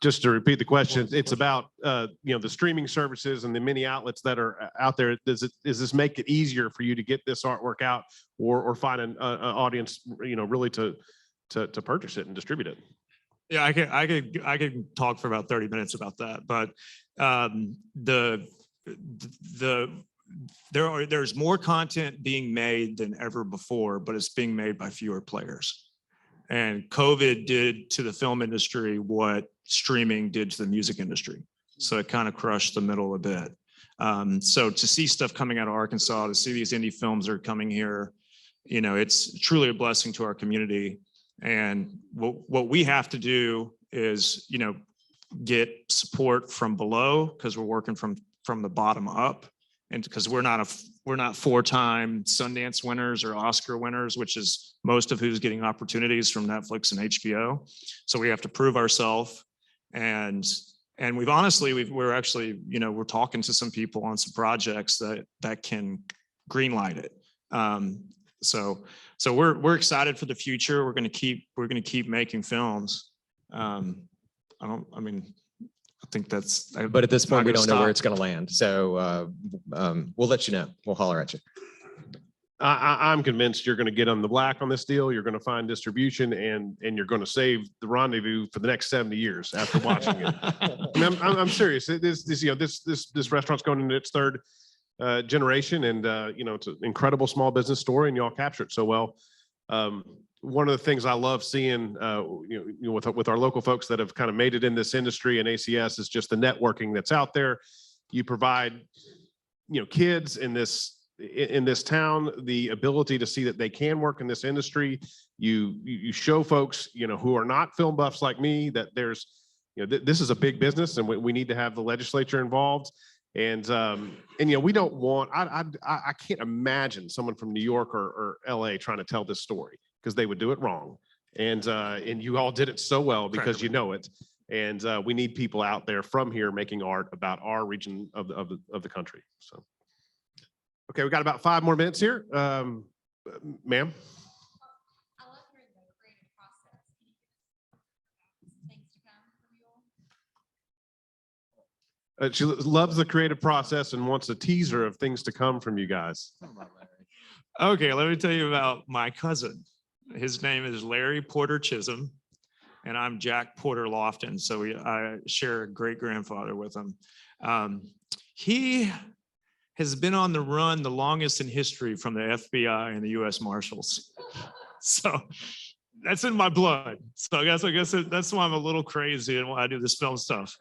Just to repeat the question, it's about the streaming services and the many outlets that are out there. Does this make it easier for you to get this artwork out, or find an audience, really to purchase it and distribute it? Yeah, I could talk for about 30 minutes about that, but there's more content being made than ever before, but it's being made by fewer players. And COVID did to the film industry what streaming did to the music industry. So it kind of crushed the middle a bit. So to see stuff coming out of Arkansas, to see these indie films that are coming here, it's truly a blessing to our community. And what we have to do is, get support from below, because we're working from the bottom up. And because we're not 4-time Sundance winners or Oscar winners, which is most of who's getting opportunities from Netflix and HBO. So we have to prove ourselves. And we're actually, we're talking to some people on some projects that can greenlight it. So we're excited for the future. We're going to keep making films. I think that's. But at this point, we don't know where it's going to land. So we'll let you know. We'll holler at you. I'm convinced you're going to get on the black on this deal. You're going to find distribution, and you're going to save the Rendezvous for the next 70 years after watching it. I'm serious. This restaurant's going into its third generation, and it's an incredible small business story, and y'all capture it so well. One of the things I love seeing, with our local folks that have kind of made it in this industry and ACS is just the networking that's out there. You provide, kids in this town the ability to see that they can work in this industry. You show folks, who are not film buffs like me, that there's, this is a big business, and we need to have the legislature involved. And we don't want, I can't imagine someone from New York or LA trying to tell this story, because they would do it wrong. And you all did it so well because you know it. And we need people out there from here making art about our region of the country. So, okay, we got about 5 more minutes here. Ma'am. She loves the creative process and wants a teaser of things to come from you guys. Okay, let me tell you about my cousin. His name is Larry Porter Chisholm, and I'm Jack Porter Lofton. So I share a great grandfather with him. He has been on the run the longest in history from the FBI and the U.S. Marshals. So that's in my blood. So I guess that's why I'm a little crazy and why I do this film stuff.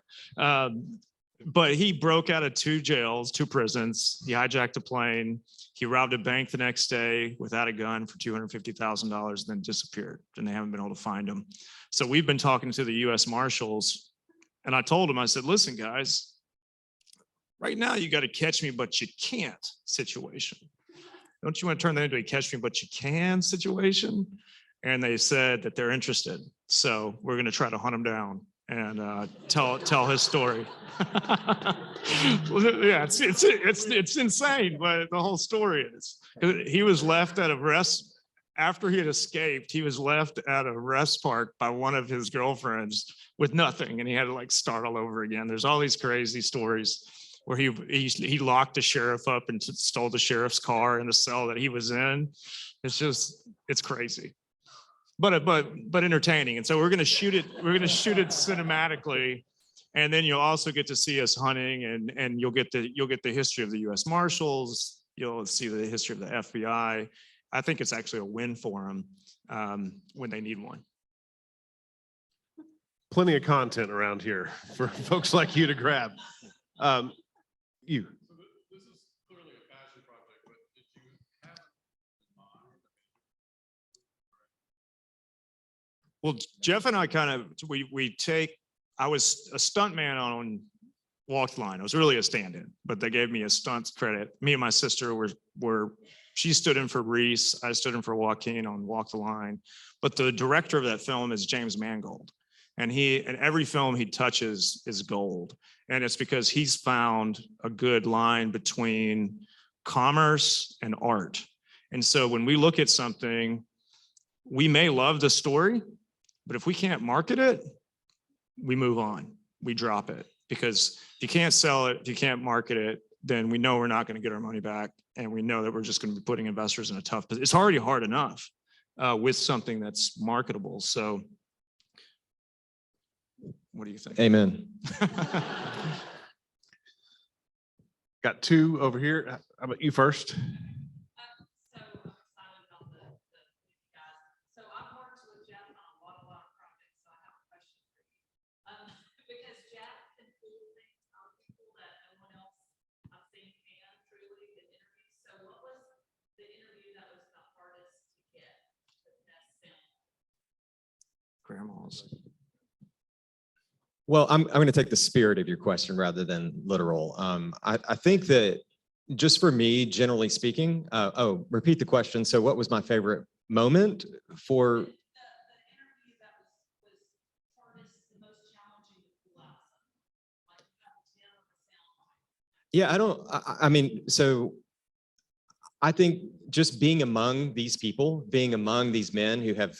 But he broke out of 2 jails, 2 prisons. He hijacked a plane. He robbed a bank the next day without a gun for $250,000, and then disappeared. And they haven't been able to find him. So we've been talking to the U.S. Marshals, and I told him, I said, listen, guys, right now you got a catch me, but you can't situation. Don't you want to turn that into a catch me, but you can situation? And they said that they're interested. So we're going to try to hunt him down and tell his story. Yeah, it's insane, but the whole story is. He was left at a rest after he had escaped. He was left at a rest park by one of his girlfriends with nothing, and he had to start all over again. There's all these crazy stories where he locked the sheriff up and stole the sheriff's car in the cell that he was in. It's crazy. But entertaining. And so we're going to shoot it cinematically, and then you'll also get to see us hunting, and you'll get the history of the U.S. Marshals. You'll see the history of the FBI. I think it's actually a win for them when they need one. Plenty of content around here for folks like you to grab. You. Well, Jeff and I I was a stuntman on Walk the Line. I was really a stand-in, but they gave me a stunts credit. Me and my sister she stood in for Reese. I stood in for Joaquin on Walk the Line. But the director of that film is James Mangold. And every film he touches is gold. And it's because he's found a good line between commerce and art. And so when we look at something, we may love the story, but if we can't market it, we move on, we drop it. Because if you can't sell it, if you can't market it, then we know we're not going to get our money back. And we know that we're just going to be putting investors in a tough position. It's already hard enough with something that's marketable. So what do you think? Amen. Got 2 over here. How about you first? Grandmas. Well, I'm going to take the spirit of your question rather than literal. I think that just for me, generally speaking, repeat the question. So what was my favorite moment for? Yeah, so I think just being among these people, being among these men who have,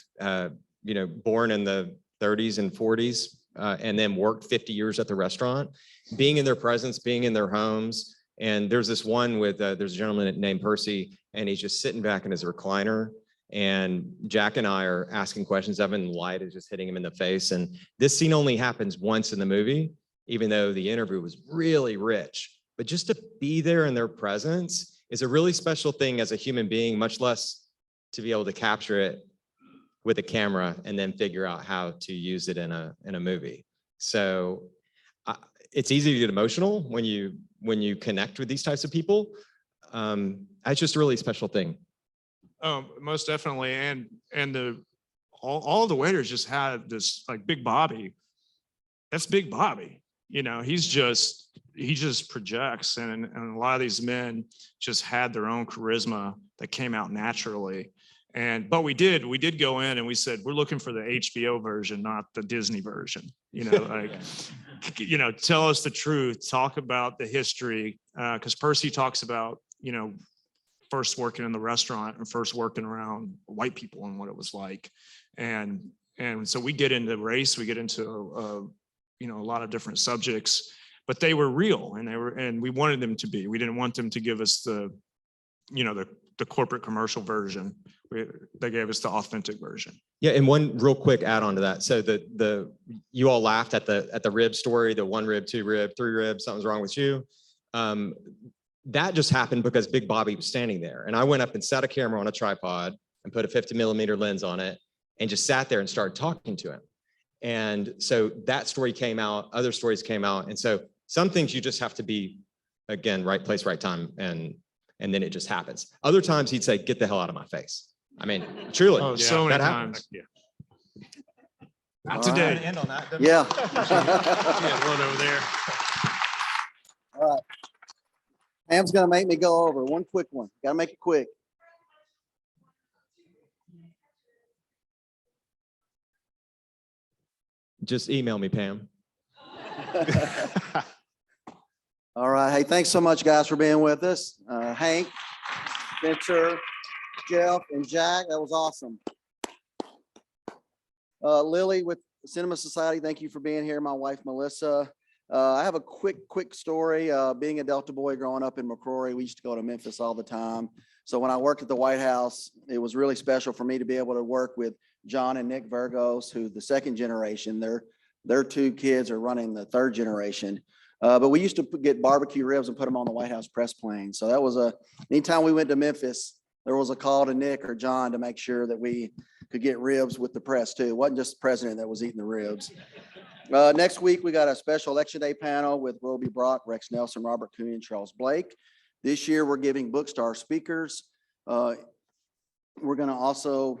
born in the 30s and 40s, and then worked 50 years at the restaurant, being in their presence, being in their homes. And there's this one there's a gentleman named Percy, and he's just sitting back in his recliner. And Jack and I are asking questions of him, and the light is just hitting him in the face. And this scene only happens once in the movie, even though the interview was really rich. but just to be there in their presence is a really special thing as a human being, much less to be able to capture it with a camera and then figure out how to use it in a movie. So it's easy to get emotional when you connect with these types of people. It's just a really special thing. Most definitely. And all the waiters just had this, like, Big Bobby. That's Big Bobby. You know, he just projects, and a lot of these men just had their own charisma that came out naturally. But we did go in and we said, we're looking for the HBO version, not the Disney version. You know, like, you know, tell us the truth, talk about the history. Because Percy talks about, you know, first working in the restaurant and first working around white people and what it was like. And so we get into race, we get into, you know, a lot of different subjects, but they were real, and we wanted them to be. We didn't want them to give us the, you know, the corporate commercial version. They gave us the authentic version. Yeah, and one real quick add on to that. So you all laughed at the rib story, the 1 rib, 2 rib, 3 rib, something's wrong with you. That just happened because Big Bobby was standing there, and I went up and set a camera on a tripod and put a 50mm lens on it and just sat there and started talking to him. And so that story came out, other stories came out. And so some things you just have to be, again, right place, right time, and then it just happens. Other times he'd say, "Get the hell out of my face." I mean, truly. Oh, so many times. Yeah. Not today. Right. End on that. Yeah. One over there. All right. Pam's gonna make me go over one quick one. Gotta make it quick. Just email me, Pam. All right. Hey, thanks so much, guys, for being with us. Hank, Spencer, Jeff, and Jack. That was awesome. Lily with Cinema Society, thank you for being here. My wife, Melissa. I have a quick story. Being a Delta boy growing up in McCrory, we used to go to Memphis all the time. So when I worked at the White House, it was really special for me to be able to work with John and Nick Virgos, who the 2nd generation, their 2 kids are running the 3rd generation. But we used to get barbecue ribs and put them on the White House press plane. So that was anytime we went to Memphis, there was a call to Nick or John to make sure that we could get ribs with the press too. It wasn't just the president that was eating the ribs. Next week, we got a special Election Day panel with Roby Brock, Rex Nelson, Robert Cooney, and Charles Blake. This year, we're giving Bookstar speakers. We're going to also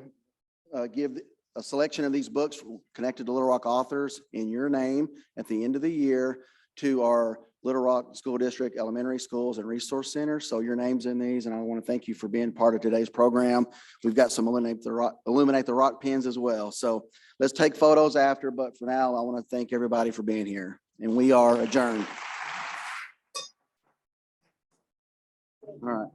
give a selection of these books connected to Little Rock authors in your name at the end of the year to our Little Rock School District Elementary Schools and Resource Centers. So your name's in these, and I want to thank you for being part of today's program. We've got some Illuminate the Rock pins as well. So let's take photos after, but for now, I want to thank everybody for being here, and we are adjourned. All right.